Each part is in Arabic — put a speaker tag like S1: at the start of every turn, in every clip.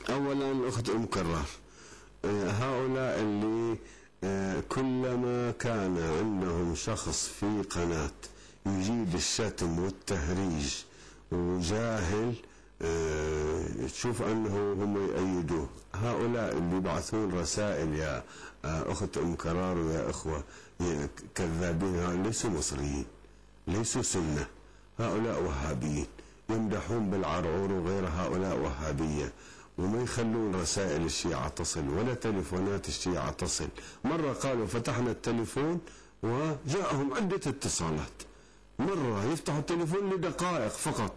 S1: أولا أخت أم كرار، هؤلاء اللي كلما كان عندهم شخص في قناة يجيد الشتم والتهريج وجاهل تشوف أنه هم يأيدوه. هؤلاء اللي يبعثون رسائل يا أخت أم كرار ويا إخوة كذابين، هؤلاء ليسوا مصريين، ليسوا سنة، هؤلاء وهابيين يمدحون بالعرعور وغير، هؤلاء وهابية وما يخلون رسائل الشيعة تصل ولا تليفونات الشيعة تصل. مرة قالوا فتحنا التليفون وجاءهم عدة اتصالات، مرة يفتحوا التليفون لدقائق فقط.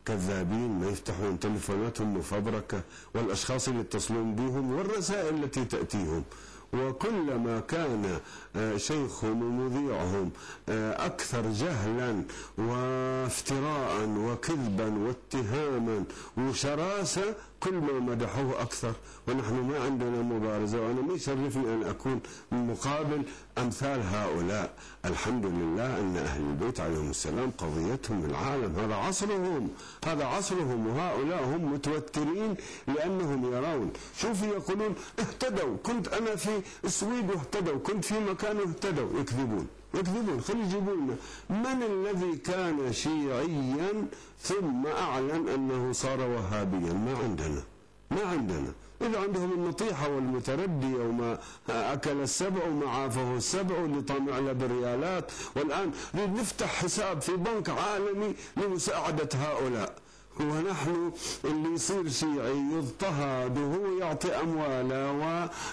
S1: كذابين، ما يفتحون تليفوناتهم مفبركة، والأشخاص اللي يتصلون بهم والرسائل التي تأتيهم. وكلما كان شيخهم ومذيعهم أكثر جهلا وافتراء وكذبا واتهاما وشراسة، كل ما مدحوه أكثر. ونحن ما عندنا مبارزة، وأنا ما يشرفني أن أكون مقابل أمثال هؤلاء. الحمد لله أن أهل البيت عليهم السلام قضيتهم العالم، هذا عصرهم، هذا عصرهم، وهؤلاء هم متوترين لأنهم يرون. شوفوا يقولون اهتدوا، كنت أنا في السويد واهتدوا، كنت في مكان اهتدوا. يكذبون يكذبون. خلي يجيبوا لنا من الذي كان شيعيا ثم أعلن أنه صار وهابيا. ما عندنا، ما عندنا. إذا عندهم النطيحة والمتردي وما أكل السبع وما عافه السبع واللي طمع له بريالات، والآن نريد نفتح حساب في بنك عالمي لمساعدة هؤلاء. ونحن اللي يصير شيعي يضطهد وهو يعطي أمواله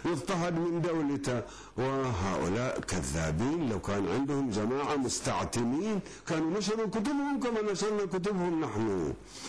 S1: ويضطهد من دولته. وهؤلاء كذابين. لو كان عندهم جماعة مستعتمين كانوا نشروا كتبهم كما نشرنا كتبهم نحن.